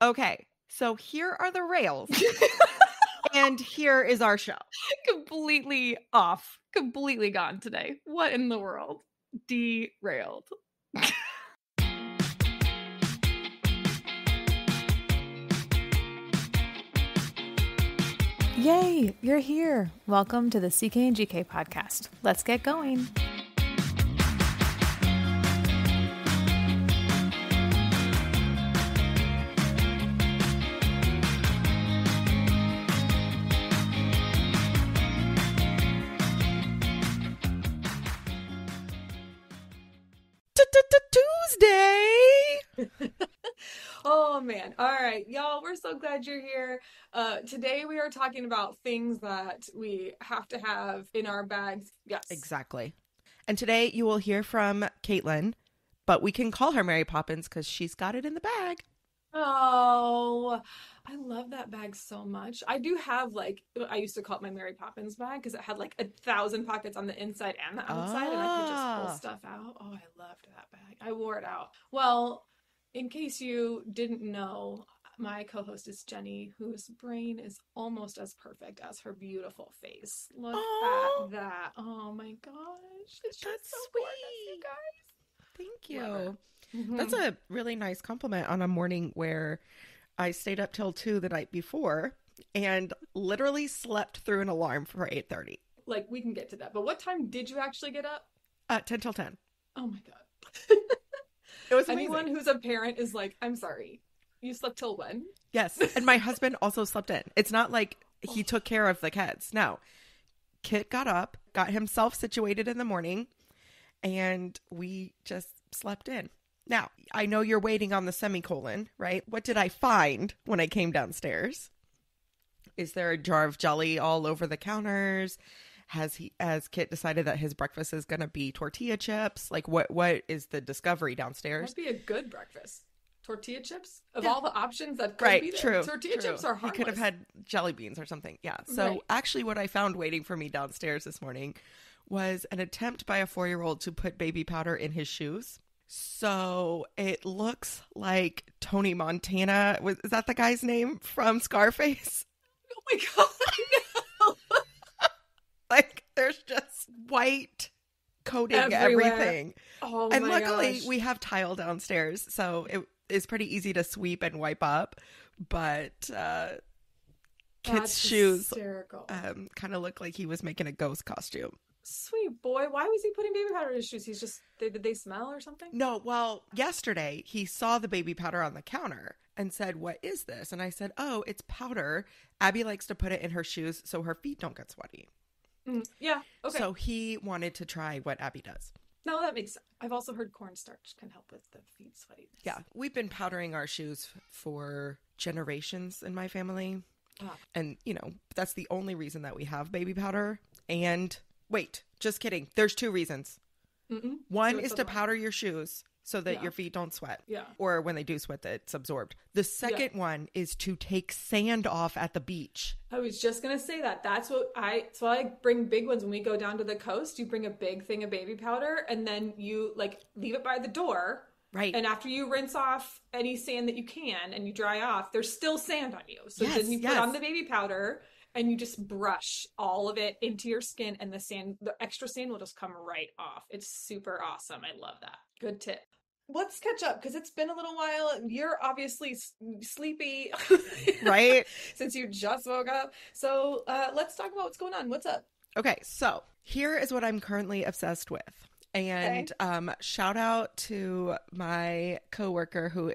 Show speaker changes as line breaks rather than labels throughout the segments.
Okay, so here are the rails, and here is our show.
Completely off. Completely gone today. What in the world? Derailed.
Yay, you're here. Welcome to the CK and GK podcast. Let's get going.
Tuesday.
Oh man. All right, y'all, we're so glad you're here. Today we are talking about things that we have to have in our bags. Yes.
Exactly. And today you will hear from Caitlin, but we can call her Mary Poppins because she's got it in the bag.
Oh, I love that bag so much. I do have I used to call it my Mary Poppins bag because it had 1,000 pockets on the inside and the outside, and I could just pull stuff out. Oh, I loved that bag. I wore it out. Well, in case you didn't know, my co-host is Jenny, whose brain is almost as perfect as her beautiful face. Look at that. Oh my gosh. It's just so gorgeous, you guys.
Thank you. Mm-hmm. That's a really nice compliment on a morning where I stayed up till 2 the night before and literally slept through an alarm for 8:30.
We can get to that. But what time did you actually get up?
10 till 10.
Oh my God.
It was
Anyone
amazing.
who's a parent is like, I'm sorry, you slept till when?
Yes. And my husband also slept in. It's not like he took care of the kids. No. Kit got up, got himself situated in the morning, and we just slept in. Now, I know you're waiting on the semicolon, right? What did I find when I came downstairs? Is there a jar of jelly all over the counters? Has Kit decided that his breakfast is going to be tortilla chips? What is the discovery downstairs?
That'd be a good breakfast. Tortilla chips? Of all the options that could be there.
True.
Tortilla chips are harmless.
He could have had jelly beans or something. Yeah. So actually what I found waiting for me downstairs this morning was an attempt by a 4-year-old to put baby powder in his shoes. So it looks like Tony Montana. Is that the guy's name from Scarface?
Oh my God.
There's just white coating
everywhere.
Everything.
Oh
and
my
luckily
gosh.
we have tile downstairs, so it is pretty easy to sweep and wipe up. But Kit's shoes kind of look like he was making a ghost costume.
Sweet boy. Why was he putting baby powder in his shoes? He's just, did they smell or something?
No, well, yesterday he saw the baby powder on the counter and said, "What is this?" And I said, "Oh, it's powder. Abby likes to put it in her shoes so her feet don't get sweaty."
Yeah, okay.
So he wanted to try what Abby does.
No, that makes sense. I've also heard cornstarch can help with the feet sweatiness.
Yeah, we've been powdering our shoes for generations in my family. And, that's the only reason that we have baby powder. And wait, just kidding. There's 2 reasons. One is to powder your shoes so that your feet don't sweat.
Yeah.
Or when they do sweat, it's absorbed. The second one is to take sand off at the beach.
I was just going to say that. That's what I bring big ones when we go down to the coast. You bring a big thing of baby powder and then you leave it by the door.
Right.
And after you rinse off any sand that you can and you dry off, there's still sand on you. So then you put on the baby powder and you just brush all of it into your skin and the extra sand will just come right off. It's super awesome. I love that. Good tip. Let's catch up because it's been a little while. You're obviously sleepy.
Right?
Since you just woke up. So let's talk about what's going on. What's up?
Okay, so here is what I'm currently obsessed with. And shout out to my coworker who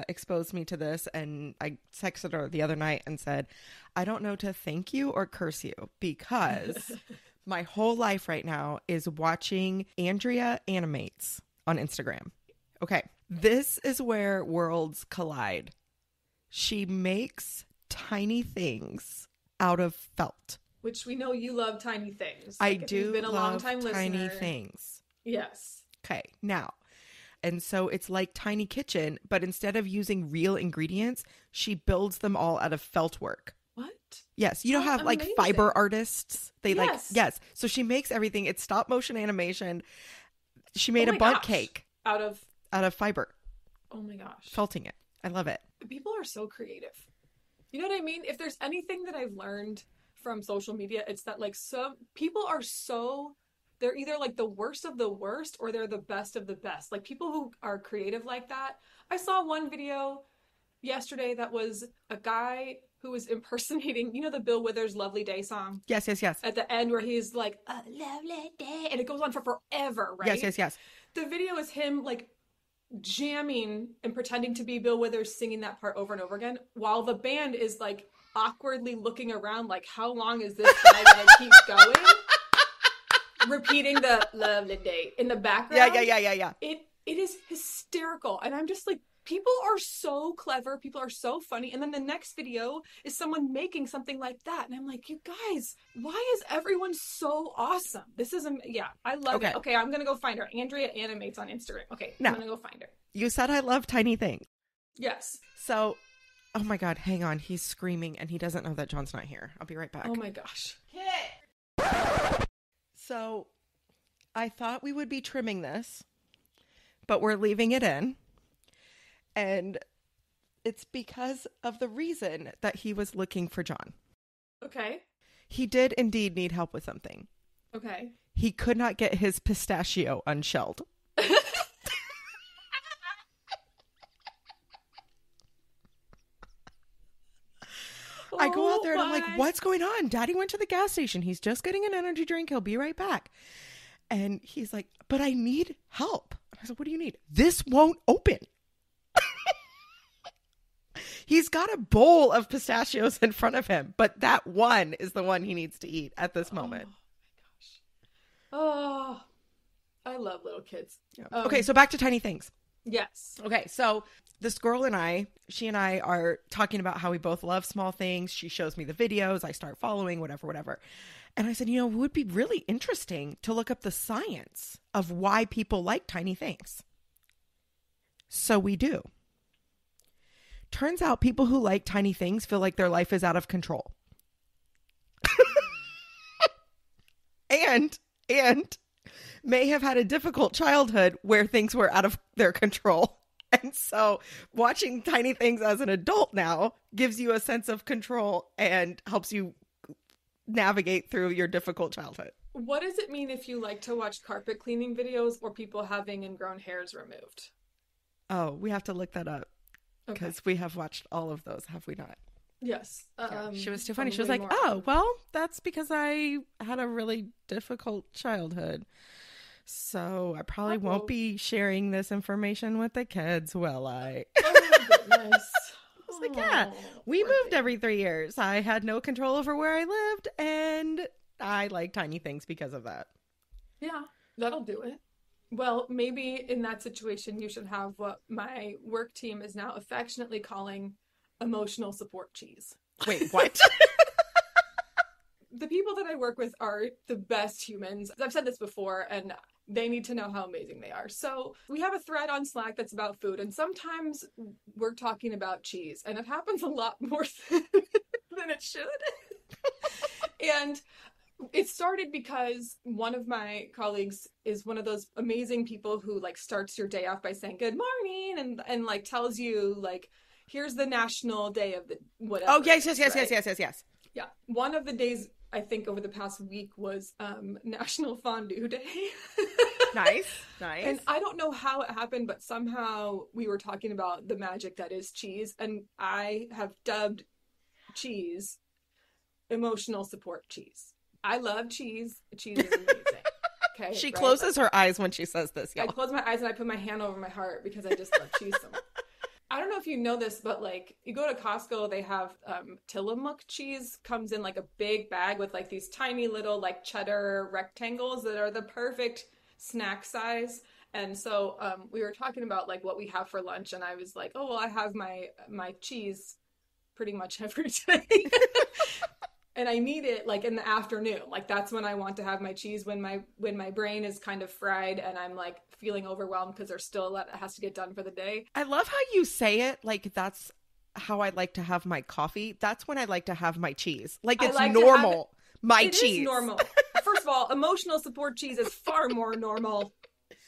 exposed me to this. And I texted her the other night and said, I don't know to thank you or curse you because my whole life right now is watching Andrea Animates on Instagram. Okay, this is where worlds collide. She makes tiny things out of felt.
Which we know you love tiny things.
I do
you've been a
love
long-time
tiny
listener.
things.
Yes.
Okay, now, and so it's like Tiny Kitchen, but instead of using real ingredients, she builds them all out of felt work.
What?
Yes, you know how like
amazing.
fiber artists, they
Yes.
yes. So she makes everything. It's stop motion animation. She made a bundt cake
Out of
fiber.
Oh my gosh.
Felting it. I love it.
People are so creative. You know what I mean? If there's anything that I've learned from social media, it's that like some people are so, they're either like the worst of the worst or they're the best of the best. Like people who are creative like that. I saw one video yesterday that was a guy who was impersonating, you know, the Bill Withers Lovely Day song?
Yes.
At the end where he's like, a lovely day. And it goes on for forever, right?
Yes.
The video is him like jamming and pretending to be Bill Withers singing that part over and over again while the band is like awkwardly looking around like, how long is this guy gonna keep going? Repeating the lovely day in the background.
Yeah.
It is hysterical. And I'm just like, people are so clever. People are so funny. And then the next video is someone making something like that. And I'm like, you guys, why is everyone so awesome? This is, I love it. Okay, I'm going to go find her. Andrea Animates on Instagram. Okay, I'm going to go find her.
You said I love tiny things.
Yes.
So, oh my God, hang on. He's screaming and he doesn't know that John's not here. I'll be right back.
Oh my gosh.
So, I thought we would be trimming this, but we're leaving it in. And it's because of the reason that he was looking for John.
Okay.
He did indeed need help with something.
Okay.
He could not get his pistachio unshelled. I go out there and I'm like, what's going on? Daddy went to the gas station. He's just getting an energy drink. He'll be right back. And he's like, but I need help. I said, what do you need? This won't open. He's got a bowl of pistachios in front of him, but that one is the one he needs to eat at this moment.
Oh my gosh. Oh, I love little kids.
Yeah. Okay, so back to tiny things.
Yes.
Okay, so this girl and she and I are talking about how we both love small things. She shows me the videos. I start following, whatever. And I said, you know, it would be really interesting to look up the science of why people like tiny things. So we do. Turns out people who like tiny things feel like their life is out of control. and may have had a difficult childhood where things were out of their control. And so watching tiny things as an adult now gives you a sense of control and helps you navigate through your difficult childhood.
What does it mean if you like to watch carpet cleaning videos or people having ingrown hairs removed?
Oh, we have to look that up. Because we have watched all of those, have we not?
Yes.
Yeah. She was too funny. She was like, oh, well, that's because I had a really difficult childhood. So I probably won't be sharing this information with the kids, will I?
Oh, my goodness.
I was like, yeah, we moved every 3 years. I had no control over where I lived, and I like tiny things because of that.
Yeah, that'll do it. Well, maybe in that situation, you should have what my work team is now affectionately calling emotional support cheese.
Wait, what?
The people that I work with are the best humans. I've said this before, and they need to know how amazing they are. So we have a thread on Slack that's about food, and sometimes we're talking about cheese, and it happens a lot more than it should. And it started because one of my colleagues is one of those amazing people who like starts your day off by saying good morning and like tells you like, here's the national day of the whatever.
Oh, yes.
Yeah. One of the days I think over the past week was National Fondue Day.
Nice.
And I don't know how it happened, but somehow we were talking about the magic that is cheese. And I have dubbed cheese emotional support cheese. I love cheese. Cheese is amazing. Okay.
She closes her eyes when she says this, y'all.
I close my eyes and I put my hand over my heart because I just love cheese so much. I don't know if you know this, but like you go to Costco, they have Tillamook cheese comes in like a big bag with like these tiny little like cheddar rectangles that are the perfect snack size. And so we were talking about like what we have for lunch, and I was like, oh well, I have my cheese pretty much every day. And I need it like in the afternoon. Like that's when I want to have my cheese, when my brain is kind of fried and I'm like feeling overwhelmed because there's still a lot that has to get done for the day.
I love how you say it like that's how I like to have my coffee. That's when I like to have my cheese. Like it's normal.
It is normal. First of all, emotional support cheese is far more normal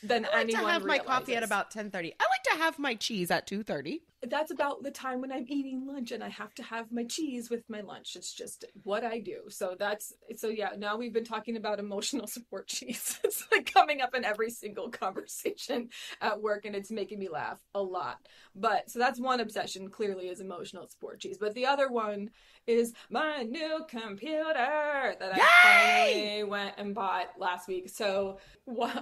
than anyone realizes.
I like to have my coffee at about 10:30. I like to have my cheese at 2:30.
that's about the time when I'm eating lunch and I have to have my cheese with my lunch. It's just what I do. So yeah, now we've been talking about emotional support cheese. It's like coming up in every single conversation at work, and it's making me laugh a lot. But so that's one obsession, clearly, is emotional support cheese. But the other one is my new computer that I finally went and bought last week. So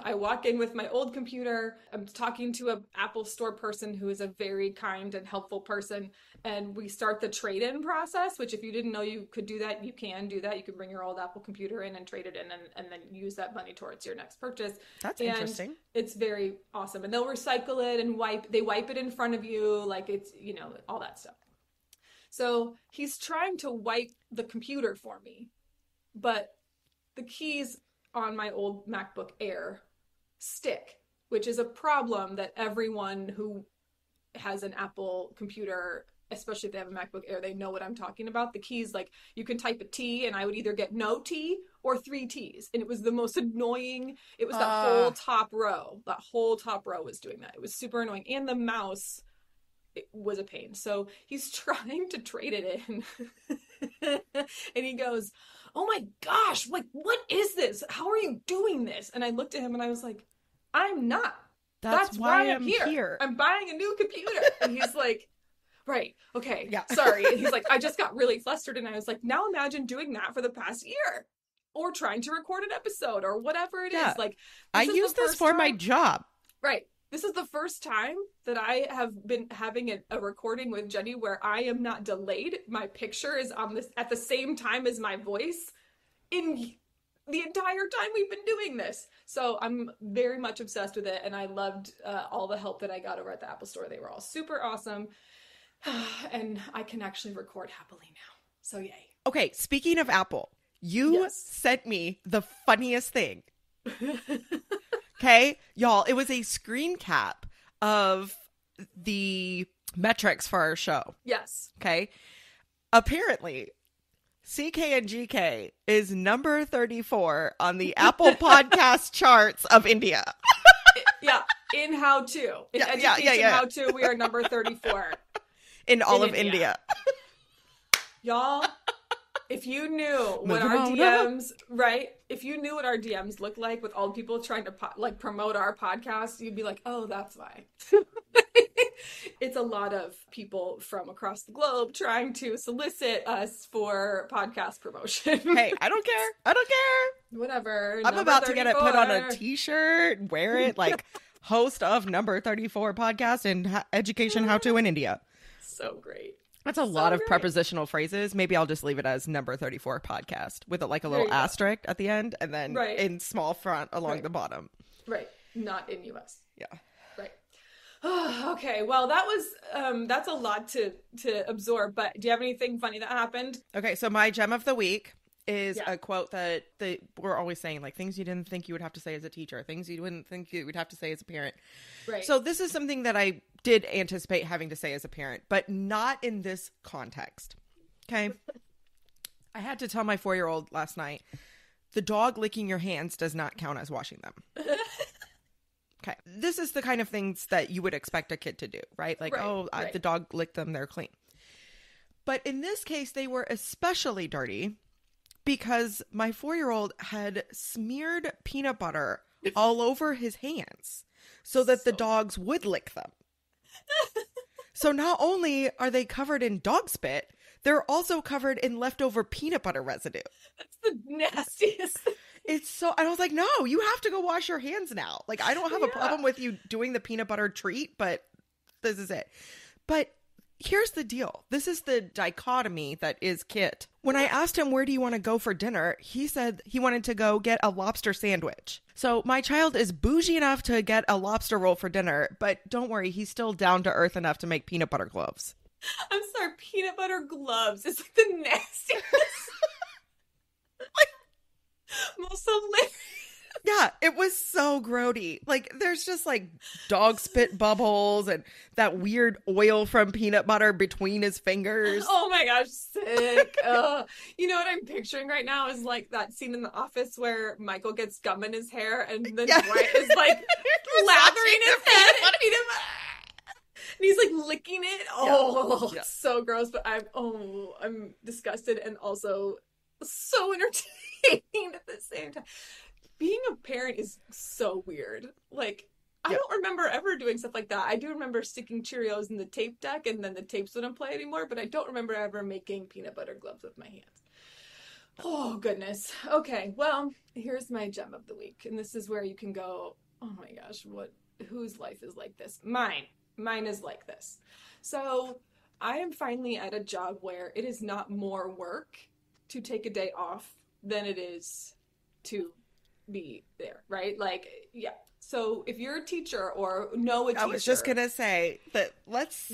I walk in with my old computer. I'm talking to an Apple Store person who is a very kind and helpful person. And we start the trade-in process, which if you didn't know you could do that, you can do that. You can bring your old Apple computer in and trade it in and then use that money towards your next purchase.
That's interesting.
It's very awesome. And they'll recycle it and they wipe it in front of you. Like it's, all that stuff. So he's trying to wipe the computer for me, but the keys on my old MacBook Air stick, which is a problem that everyone who has an Apple computer, especially if they have a MacBook Air, they know what I'm talking about. The keys, like you can type a T and I would either get no T or 3 T's. And it was the most annoying. It was that whole top row. That whole top row was doing that. It was super annoying. And the mouse, it was a pain. So he's trying to trade it in. And he goes, oh my gosh, like, what is this? How are you doing this? And I looked at him and I was like, I'm not. That's why I'm here. I'm buying a new computer. And he's like, right, okay, yeah, sorry. And he's like, I just got really flustered. And I was like, now imagine doing that for the past year. Or trying to record an episode or whatever it is. Like,
I use this for my job.
Right. This is the first time that I have been having a recording with Jenny where I am not delayed. My picture is on this at the same time as my voice in the entire time we've been doing this. So I'm very much obsessed with it. And I loved all the help that I got over at the Apple Store. They were all super awesome. And I can actually record happily now. So yay.
Okay. Speaking of Apple, you sent me the funniest thing. Okay, y'all, it was a screen cap of the metrics for our show.
Yes.
Okay. Apparently, CK and GK is number 34 on the Apple podcast charts of India.
Yeah, in how to. In education how to, we are number 34.
In all of India.
Y'all, if you knew what our DMs, right? If you knew what our DMs look like with all the people trying to promote our podcast, you'd be like, oh, that's why. It's a lot of people from across the globe trying to solicit us for podcast promotion.
Hey, I don't care.
Whatever.
I'm about to get it put on a t-shirt, wear it like host of number 34 podcast and education how to in India.
So great.
That's a lot of prepositional phrases. Maybe I'll just leave it as number 34 podcast with a little asterisk at the end and then in small font along the bottom.
Right. Not in US.
Yeah.
Right. Okay. Well, that was, that's a lot to absorb, but do you have anything funny that happened?
Okay. So my gem of the week is a quote that we're always saying, like things you didn't think you would have to say as a teacher, things you wouldn't think you would have to say as a parent.
Right.
So this is something that I did anticipate having to say as a parent, but not in this context. Okay. I had to tell my 4-year-old last night, the dog licking your hands does not count as washing them. Okay. This is the kind of things that you would expect a kid to do, right? Like, the dog licked them, they're clean. But in this case, they were especially dirty because my 4-year-old had smeared peanut butter all over his hands so that the dogs would lick them. So not only are they covered in dog spit, they're also covered in leftover peanut butter residue.
That's the nastiest.
It's so, and I was like, no, you have to go wash your hands now. Like, I don't have a problem with you doing the peanut butter treat, but this is it. But here's the deal. This is the dichotomy that is Kit. When I asked him, where do you want to go for dinner? He said he wanted to go get a lobster sandwich. So my child is bougie enough to get a lobster roll for dinner, but don't worry, he's still down to earth enough to make peanut butter gloves.
I'm sorry, peanut butter gloves. It's like the nastiest. Most hilarious.
Yeah, it was so grody. Like, there's just like dog spit bubbles and that weird oil from peanut butter between his fingers.
Oh my gosh, sick. You know what I'm picturing right now is like that scene in The Office where Michael gets gum in his hair and then Dwight is like lathering his head in peanut butter. he's like licking it. Oh,
Yeah.
it's so gross. But I'm disgusted and also so entertaining at the same time. Being a parent is so weird. Like, I don't remember ever doing stuff like that. I do remember sticking Cheerios in the tape deck and then the tapes wouldn't play anymore, but I don't remember ever making peanut butter gloves with my hands. Oh, goodness. Okay, well, here's my gem of the week. And this is where you can go, oh my gosh, whose life is like this? Mine. Mine is like this. So I am finally at a job where it is not more work to take a day off than it is to be there, right? Like, yeah. So if you're a teacher or know a teacher,
I was just gonna say that let's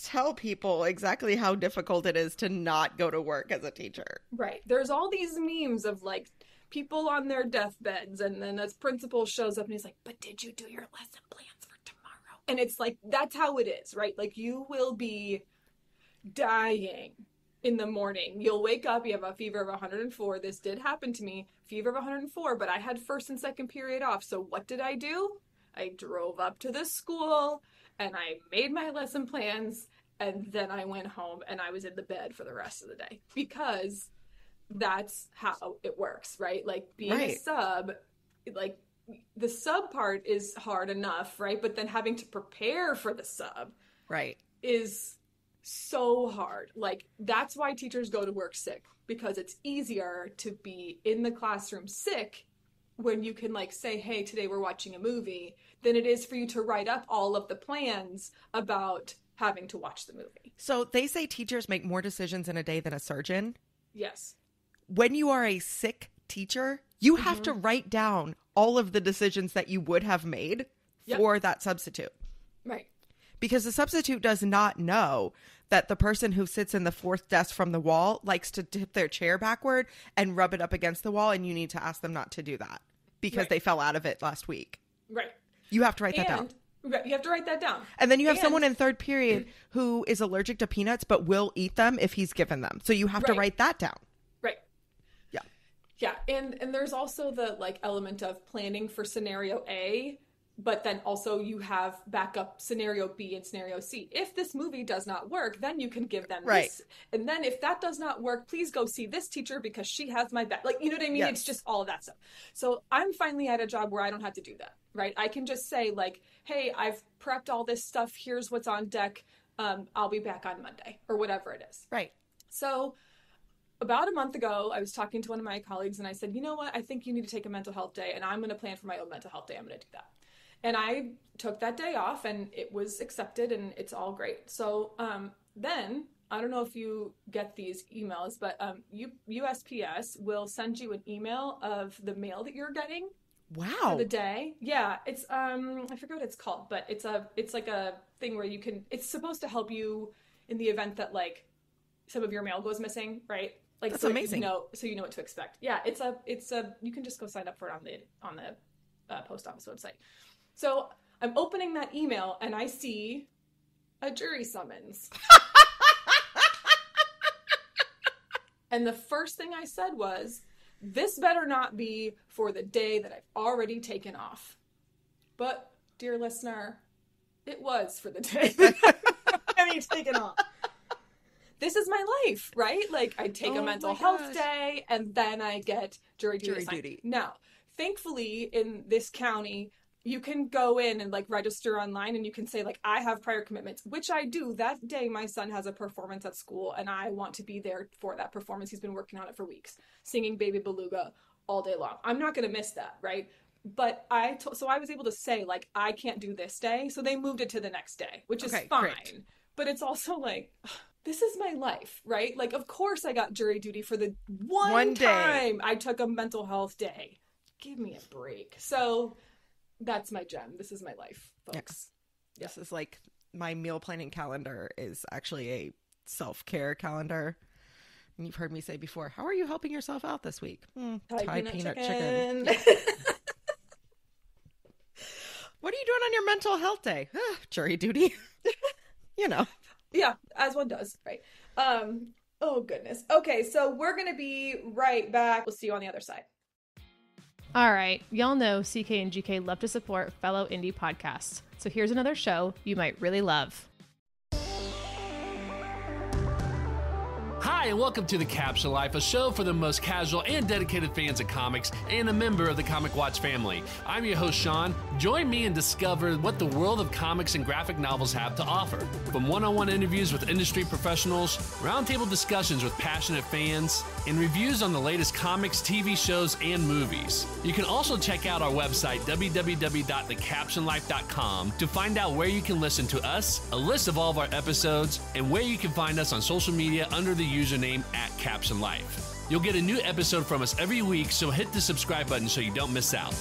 tell people exactly how difficult it is to not go to work as a teacher.
Right. There's all these memes of like people on their deathbeds, and then this principal shows up and he's like, "But did you do your lesson plans for tomorrow?" And it's like that's how it is, right? Like you will be dying in the morning. You'll wake up, you have a fever of 104. This did happen to me, fever of 104, but I had first and second period off. So what did I do? I drove up to the school and I made my lesson plans and then I went home and I was in the bed for the rest of the day because that's how it works, right? Like being a sub, like the sub part is hard enough, right? But then having to prepare for the sub is so hard. Like that's why teachers go to work sick, because it's easier to be in the classroom sick when you can like say, hey, today we're watching a movie, than it is for you to write up all of the plans about having to watch the movie.
So they say teachers make more decisions in a day than a surgeon.
Yes.
When you are a sick teacher, you have to write down all of the decisions that you would have made for that substitute.
Right.
Because the substitute does not know that the person who sits in the fourth desk from the wall likes to tip their chair backward and rub it up against the wall, and you need to ask them not to do that because they fell out of it last week.
Right.
You have to write that down.
You have to write that down.
And then you have someone in third period who is allergic to peanuts but will eat them if he's given them. So you have to write that down.
Right.
Yeah.
Yeah. And there's also the like element of planning for scenario A, but then also you have backup scenario B and scenario C. If this movie does not work, then you can give them this. And then if that does not work, please go see this teacher because she has my back. Like, you know what I mean? Yes. It's just all of that stuff. So I'm finally at a job where I don't have to do that, right? I can just say like, hey, I've prepped all this stuff. Here's what's on deck. I'll be back on Monday or whatever it is.
Right.
So about a month ago, I was talking to one of my colleagues and I said, you know what? I think you need to take a mental health day and I'm going to plan for my own mental health day. I'm going to do that. And I took that day off and it was accepted and it's all great. So then, I don't know if you get these emails, but USPS will send you an email of the mail that you're getting.
Wow.
For the day. Yeah, it's I forget what it's called, but it's like a thing where you can, it's supposed to help you in the event that like some of your mail goes missing, right? Like
that's
so
amazing.
So you know what to expect. Yeah, it's a you can just go sign up for it on the post office website. So I'm opening that email and I see a jury summons. And the first thing I said was, this better not be for the day that I've already taken off. But, dear listener, it was for the day that I've already taken off. This is my life, right? Like, I take a mental health day and then I get jury duty. Now, thankfully, in this county, you can go in and like register online and you can say like, I have prior commitments, which I do. That day, my son has a performance at school and I want to be there for that performance. He's been working on it for weeks, singing Baby Beluga all day long. I'm not going to miss that, right? But so I was able to say like, I can't do this day. So they moved it to the next day, which is fine. Great. But it's also like, this is my life, right? Like, of course I got jury duty for the one time I took a mental health day. Give me a break. So that's my gem. This is my life, folks.
Yeah. This is like my meal planning calendar is actually a self-care calendar. And you've heard me say before, how are you helping yourself out this week? Thai peanut chicken. Yeah. What are you doing on your mental health day? Jury duty. You know.
Yeah, as one does, right? Oh, goodness. Okay, so we're going to be right back. We'll see you on the other side.
All right, y'all know CK and GK love to support fellow indie podcasts. So here's another show you might really love.
and welcome to The Caption Life, a show for the most casual and dedicated fans of comics and a member of the Comic Watch family. I'm your host, Sean. Join me and discover what the world of comics and graphic novels have to offer. From one-on-one interviews with industry professionals, roundtable discussions with passionate fans, and reviews on the latest comics, TV shows, and movies. You can also check out our website, www.thecaptionlife.com, to find out where you can listen to us, a list of all of our episodes, and where you can find us on social media under the username @CaptionLife. You'll get a new episode from us every week, so hit the subscribe button so you don't miss out.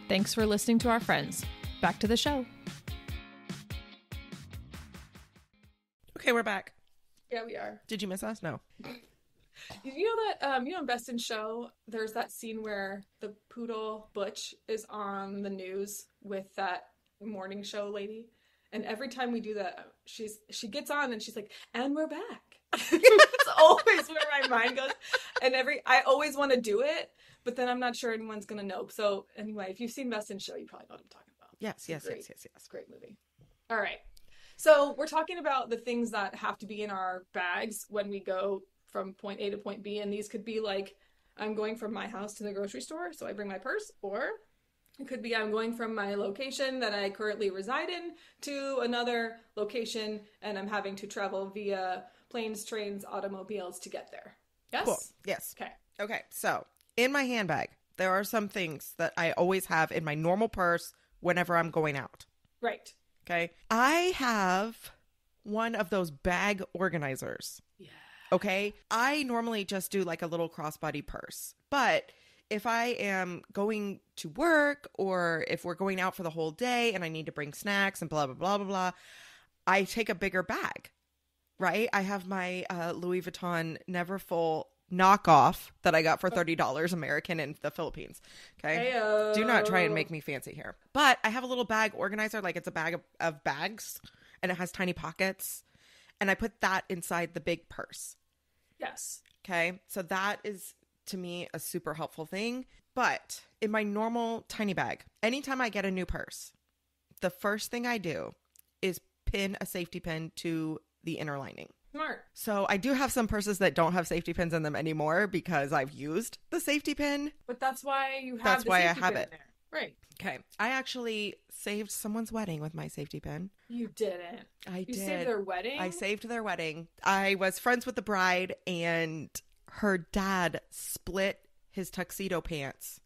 Thanks for listening to our friends. Back to the show.
Okay, we're back.
Yeah, we are.
Did you miss us? No.
You know that, in Best in Show, there's that scene where the poodle Butch is on the news with that morning show lady. And every time we do that, she gets on and she's like, and we're back. It's always where my mind goes. And I always want to do it, but then I'm not sure anyone's going to know. So anyway, if you've seen Best in Show, you probably know what I'm talking about.
Yes.
Great movie. All right. So we're talking about the things that have to be in our bags when we go from point A to point B. And these could be like, I'm going from my house to the grocery store, so I bring my purse. Or it could be I'm going from my location that I currently reside in to another location, and I'm having to travel via planes, trains, automobiles to get there. Yes?
Cool. Yes.
Okay.
So in my handbag, there are some things that I always have in my normal purse whenever I'm going out.
Right.
Okay. I have one of those bag organizers.
Yeah.
Okay. I normally just do like a little crossbody purse, but if I am going to work or if we're going out for the whole day and I need to bring snacks and blah, blah, blah, blah, blah, I take a bigger bag, right? I have my Louis Vuitton Neverfull knockoff that I got for $30 American in the Philippines. Okay.
Heyo.
Do not try and make me fancy here. But I have a little bag organizer, like it's a bag of bags and it has tiny pockets. And I put that inside the big purse.
Yes.
Okay. So that is, to me, a super helpful thing. But in my normal tiny bag, anytime I get a new purse, the first thing I do is pin a safety pin to the inner lining.
Smart.
So I do have some purses that don't have safety pins in them anymore because I've used the safety pin.
But that's why you have
That's
the
why I
safety
have
pin
it.
in there. Right.
Okay. I actually saved someone's wedding with my safety pin.
You didn't.
I did.
You saved their wedding?
I saved their wedding. I was friends with the bride and her dad split his tuxedo pants.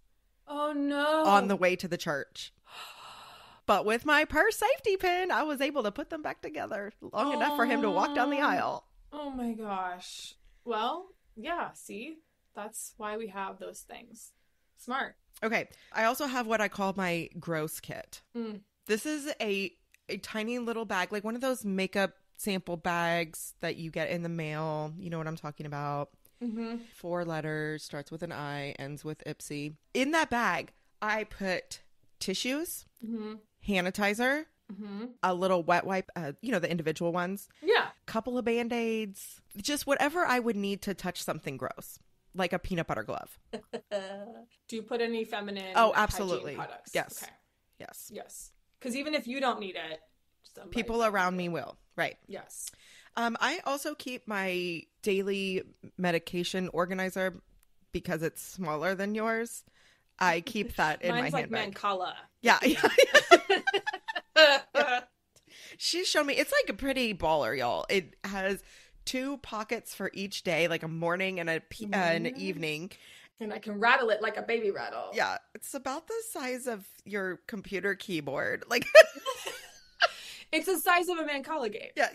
Oh, no.
On the way to the church. But with my purse safety pin, I was able to put them back together long enough for him to walk down the aisle.
Oh my gosh. Well, yeah, see? That's why we have those things. Smart.
Okay. I also have what I call my gross kit. This is a tiny little bag, like one of those makeup sample bags that you get in the mail. You know what I'm talking about. 4 letters, starts with an I, ends with Ipsy. In that bag, I put tissues, sanitizer, a little wet wipe, the individual ones.
Yeah.
Couple of Band-Aids, just whatever I would need to touch something gross, like a peanut butter glove.
Do you put any feminine
absolutely.
hygiene products?
Yes.
Okay.
Yes.
Because even if you don't need it,
people around me will. Right.
Yes.
I also keep my daily medication organizer because it's smaller than yours. I keep that in my handbag.
Mine's like Mancala.
Yeah. She's shown me. It's like a pretty baller, y'all. It has 2 pockets for each day, like a morning and an evening.
And I can rattle it like a baby rattle.
Yeah. It's about the size of your computer keyboard. Like...
It's the size of a Mancala game.
Yeah.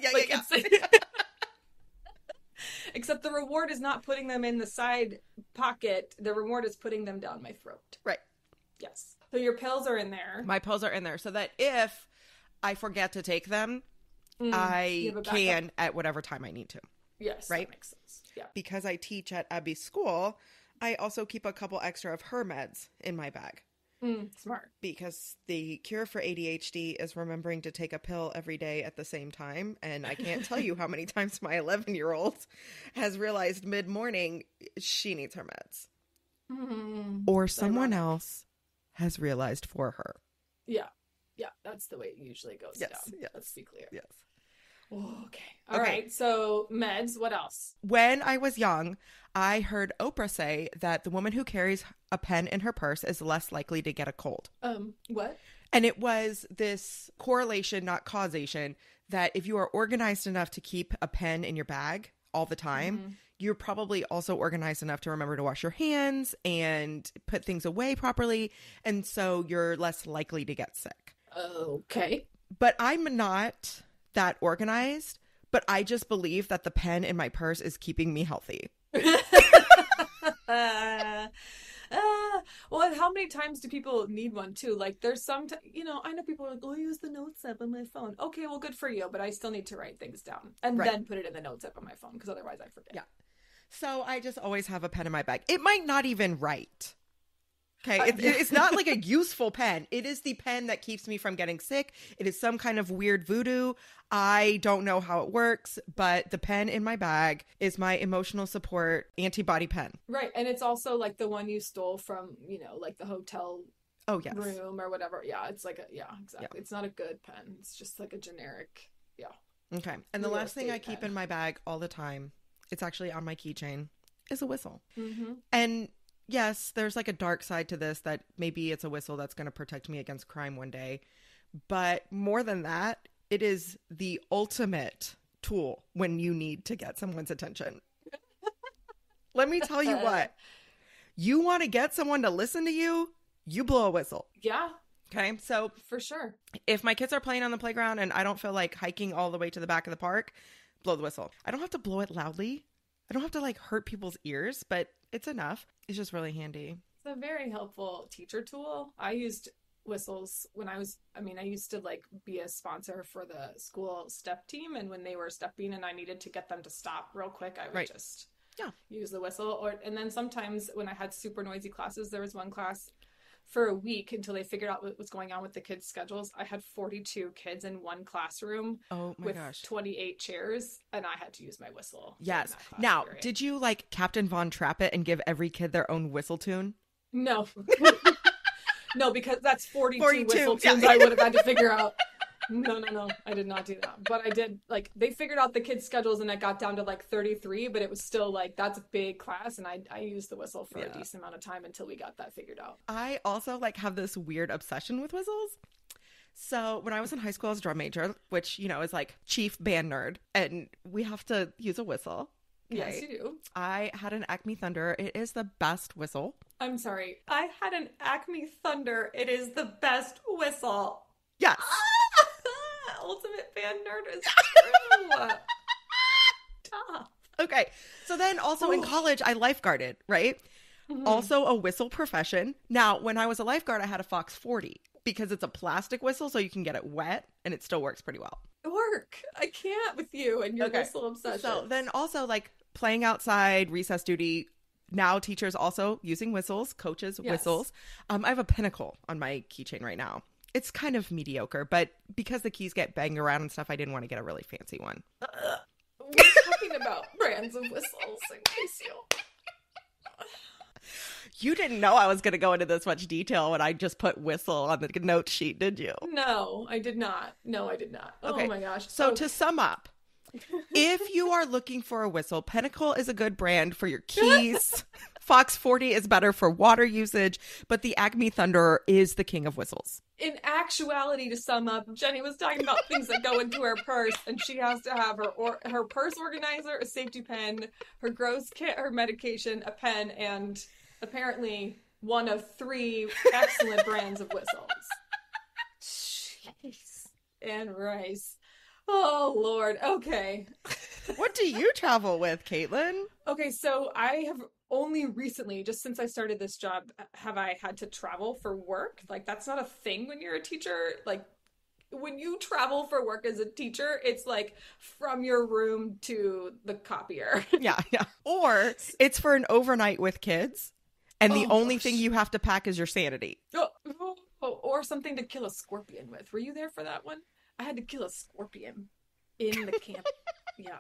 Except the reward is not putting them in the side pocket. The reward is putting them down my throat.
Right.
Yes. So your pills are in there.
My pills are in there so that if I forget to take them, I can at whatever time I need to.
Yes.
Right?
That makes sense. Yeah.
Because I teach at Abby's school, I also keep a couple extra of her meds in my bag.
Smart.
Because the cure for ADHD is remembering to take a pill every day at the same time. And I can't tell you how many times my 11-year-old has realized mid-morning she needs her meds. Or someone else has realized for her.
Yeah. Yeah, that's the way it usually goes
Yes,
down.
yes.
Let's be clear.
Yes.
Oh, okay. All right. So meds, what else?
When I was young, I heard Oprah say that the woman who carries a pen in her purse is less likely to get a cold.
What?
And it was this correlation, not causation, that if you are organized enough to keep a pen in your bag all the time, you're probably also organized enough to remember to wash your hands and put things away properly. And so you're less likely to get sick.
Okay.
But I'm not that organized, but I just believe that the pen in my purse is keeping me healthy.
Well, and how many times do people need one too? Like there's some, I know people are like, oh, I use the notes app on my phone. Okay, well, good for you, but I still need to write things down and then put it in the notes app on my phone because otherwise I forget.
Yeah. So I just always have a pen in my bag. It might not even write. Okay, it's not like a useful pen. It is the pen that keeps me from getting sick. It is some kind of weird voodoo. I don't know how it works, but the pen in my bag is my emotional support antibody pen.
Right, and it's also like the one you stole from, like the hotel room or whatever. Yeah, it's like exactly. Yeah. It's not a good pen. It's just like a generic,
Okay, and the last thing I keep in my bag all the time, it's actually on my keychain, is a whistle.
Mm-hmm.
And yes, there's like a dark side to this that maybe it's a whistle that's going to protect me against crime one day. But more than that, it is the ultimate tool when you need to get someone's attention. Let me tell you what. You want to get someone to listen to you, you blow a whistle.
Yeah.
Okay, so
for sure.
If my kids are playing on the playground and I don't feel like hiking all the way to the back of the park, blow the whistle. I don't have to blow it loudly. I don't have to like hurt people's ears, but it's enough. It's just really handy.
It's a very helpful teacher tool. I used whistles when I used to like be a sponsor for the school step team, and when they were stepping and I needed to get them to stop real quick, I would just use the whistle. And then sometimes when I had super noisy classes, there was one class for a week until they figured out what was going on with the kids' schedules. I had 42 kids in one classroom with 28 chairs, and I had to use my whistle.
Yes. Now, did you like Captain Von Trappet and give every kid their own whistle tune?
No. No, because that's 42 whistle tunes I would have had to figure out. No, I did not do that. But I did, like, they figured out the kids' schedules and it got down to like 33, but it was still like, that's a big class. And I used the whistle for a decent amount of time until we got that figured out.
I also like have this weird obsession with whistles. So when I was in high school, I was a drum major, which, is like chief band nerd. And we have to use a whistle.
Okay. Yes, you do.
I had an Acme Thunder. It is the best whistle.
I'm sorry. I had an Acme Thunder. It is the best whistle.
Yes.
Ultimate band nerd is true. Tough.
Okay. So then also in college, I lifeguarded, right? Mm-hmm. Also a whistle profession. Now, when I was a lifeguard, I had a Fox 40 because it's a plastic whistle, so you can get it wet and it still works pretty well.
I can't with you and your whistle obsession.
So then also like playing outside, recess duty. Now teachers also using whistles, coaches, whistles. I have a Pinnacle on my keychain right now. It's kind of mediocre, but because the keys get banged around and stuff, I didn't want to get a really fancy one.
We're talking about brands of whistles in case
you didn't know I was going to go into this much detail when I just put whistle on the note sheet, did you?
No, I did not. Okay. Oh my gosh.
So to sum up, if you are looking for a whistle, Pinnacle is a good brand for your keys. Fox 40 is better for water usage, but the Acme Thunder is the king of whistles.
In actuality, to sum up, Jenny was talking about things that go into her purse, and she has to have her purse organizer, a safety pin, her gross kit, her medication, a pen, and apparently one of 3 excellent brands of whistles. Jeez. And rice. Oh, Lord. Okay.
What do you travel with, Caitlin?
Okay, so I have only recently, just since I started this job, have I had to travel for work. Like, that's not a thing when you're a teacher. Like, when you travel for work as a teacher, it's like from your room to the copier. Yeah.
Or it's for an overnight with kids, and the only thing you have to pack is your sanity.
Or something to kill a scorpion with. Were you there for that one? I had to kill a scorpion in the camp. Yeah.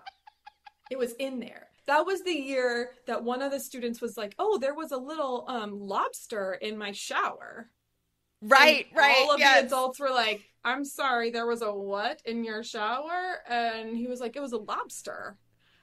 It was in there. That was the year that one of the students was like, oh, there was a little lobster in my shower.
Right.
All of
yes.
the adults were like, I'm sorry, there was a what in your shower? And he was like, it was a lobster.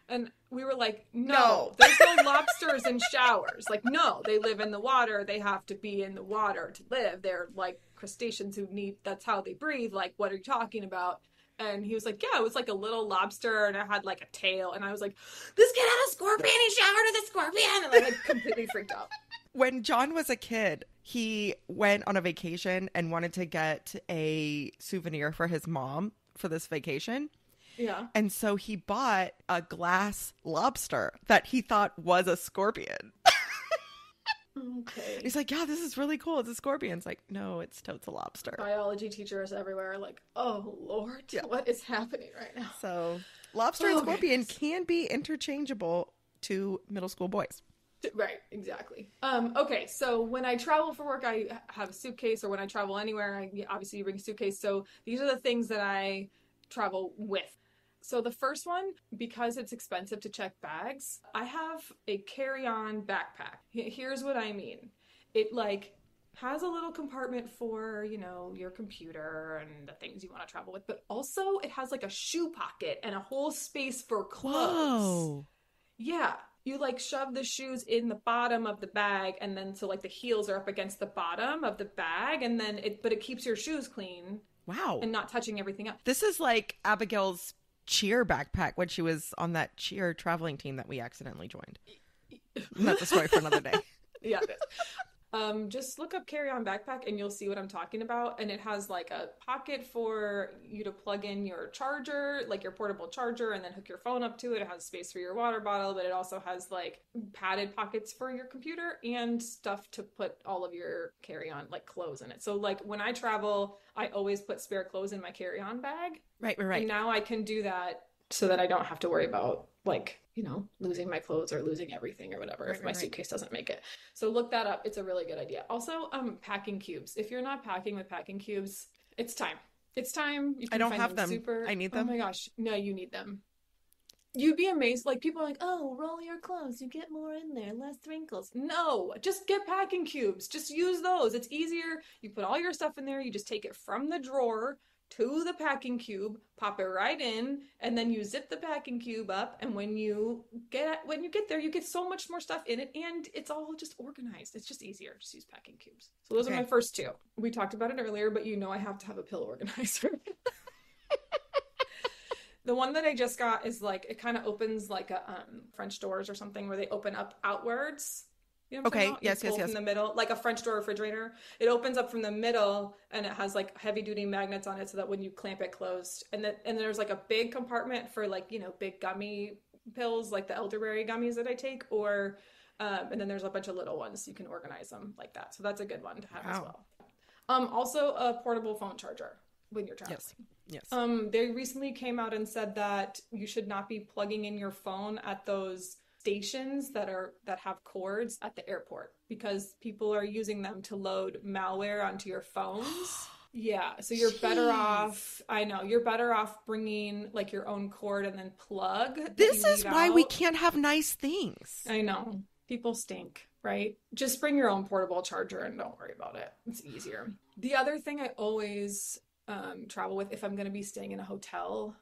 And we were like, no, there's no lobsters in showers. Like, no, they live in the water. They have to be in the water to live. They're like crustaceans who need, that's how they breathe. Like, what are you talking about? And he was like, yeah, it was like a little lobster and it had like a tail. And I was like, this kid had a scorpion. He showered with a scorpion. And I like completely freaked out.
When John was a kid, he went on a vacation and wanted to get a souvenir for his mom for this vacation.
Yeah.
And so he bought a glass lobster that he thought was a scorpion.
Okay.
He's like, yeah, this is really cool. It's a scorpion. It's like, no, it's totes a lobster.
Biology teachers everywhere are like, oh, Lord, what is happening right now?
So lobster and scorpion can be interchangeable to middle school boys.
Right, exactly. Okay, so when I travel for work, I have a suitcase, or when I travel anywhere, I obviously bring a suitcase. So these are the things that I travel with. So the first one, because it's expensive to check bags, I have a carry-on backpack. Here's what I mean. It like has a little compartment for, you know, your computer and the things you want to travel with, but also it has like a shoe pocket and a whole space for clothes.
Whoa.
Yeah. You like shove the shoes in the bottom of the bag, and then so like the heels are up against the bottom of the bag, and then it keeps your shoes clean.
Wow.
And not touching everything else.
This is like Abigail's cheer backpack when she was on that cheer traveling team that we accidentally joined. That's a story for another day.
Yeah, it is. Just look up carry-on backpack and you'll see what I'm talking about. And it has like a pocket for you to plug in your charger, like your portable charger, and then hook your phone up to it. It has space for your water bottle, but it also has like padded pockets for your computer and stuff to put all of your carry-on like clothes in it. So like when I travel, I always put spare clothes in my carry-on bag.
Right.
And now I can do that so that I don't have to worry about like, you know, losing my clothes or losing everything or whatever if my suitcase doesn't make it. So look that up. It's a really good idea. Also, packing cubes. If you're not packing with packing cubes, it's time. It's time. You can
I don't
find
have them. I need them.
Oh my gosh. No, you need them. You'd be amazed. Like people are like, oh, roll your clothes. You get more in there, less wrinkles. No, just get packing cubes. Just use those. It's easier. You put all your stuff in there. You just take it from the drawer to the packing cube, pop it right in, and then you zip the packing cube up, and when you get there, you get so much more stuff in it, and it's all just organized. It's just easier. Just use packing cubes. So those are my first two. We talked about it earlier, but you know I have to have a pill organizer. The one that I just got is like, it kind of opens like a French doors or something where they open up outwards. You know what I'm talking about?
Yes.
In the middle, like a French door refrigerator. It opens up from the middle, and it has like heavy duty magnets on it so that when you clamp it closed, and there's like a big compartment for like, you know, big gummy pills like the elderberry gummies that I take, or and then there's a bunch of little ones so you can organize them like that. So that's a good one to have as well. Also a portable phone charger when you're traveling.
Yes.
They recently came out and said that you should not be plugging in your phone at those stations that have cords at the airport, because people are using them to load malware onto your phones. Yeah, so you're better off. I know you're better off bringing like your own cord and then plug.
This is why we can't have nice things.
I know, people stink, right? Just bring your own portable charger and don't worry about it. It's easier. The other thing I always travel with if I'm going to be staying in a hotel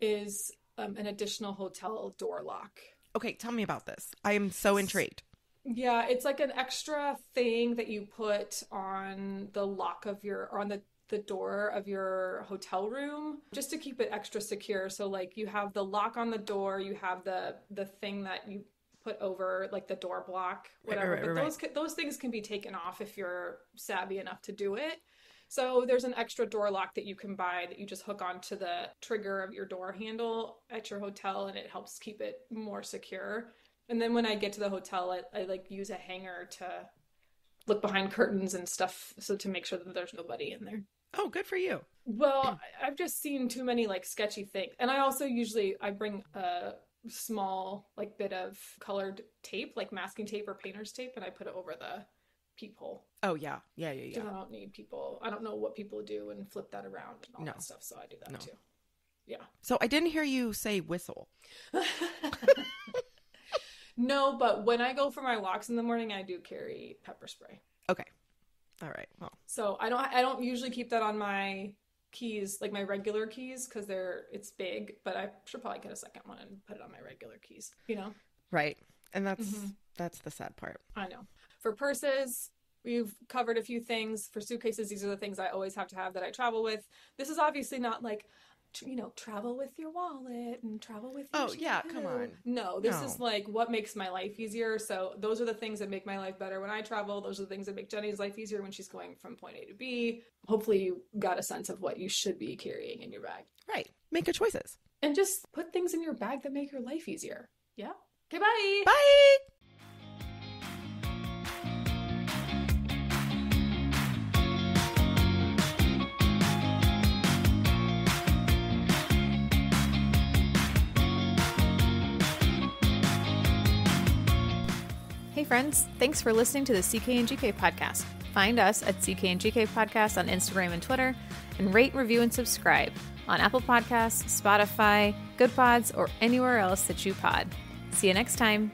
is an additional hotel door lock.
Okay, tell me about this. I am so intrigued.
Yeah, it's like an extra thing that you put on the lock of or on the door of your hotel room just to keep it extra secure. So like you have the lock on the door, you have the thing that you put over like the door block, whatever. But those things can be taken off if you're savvy enough to do it. So there's an extra door lock that you can buy that you just hook onto the trigger of your door handle at your hotel, and it helps keep it more secure. And then when I get to the hotel, I like use a hanger to look behind curtains and stuff, so to make sure that there's nobody in there.
Oh, good for you.
Well, I've just seen too many like sketchy things. And I also I bring a small like bit of colored tape, like masking tape or painter's tape, and I put it over the peephole.
Oh yeah.
I don't need people. I don't know what people do and flip that around and all that stuff. So I do that too. Yeah.
So I didn't hear you say whistle.
No, but when I go for my walks in the morning, I do carry pepper spray.
Okay. All right. Well,
So I don't usually keep that on my keys, like my regular keys, because it's big, but I should probably get a second one and put it on my regular keys, you know?
right. And that's the sad part.
I know. For purses, we've covered a few things. For suitcases, these are the things I always have to have that I travel with. This is obviously not like, travel with your wallet and travel with your shampoo.
Come on.
No, this is like what makes my life easier. So those are the things that make my life better when I travel. Those are the things that make Jenny's life easier when she's going from point A to B. Hopefully you got a sense of what you should be carrying in your bag.
Right. Make good choices.
And just put things in your bag that make your life easier. Yeah? Okay, bye!
Bye!
Hey friends, thanks for listening to the CK and GK podcast. Find us at CK and GK podcast on Instagram and Twitter, and rate, review, and subscribe on Apple Podcasts, Spotify, Good Pods, or anywhere else that you pod. See you next time.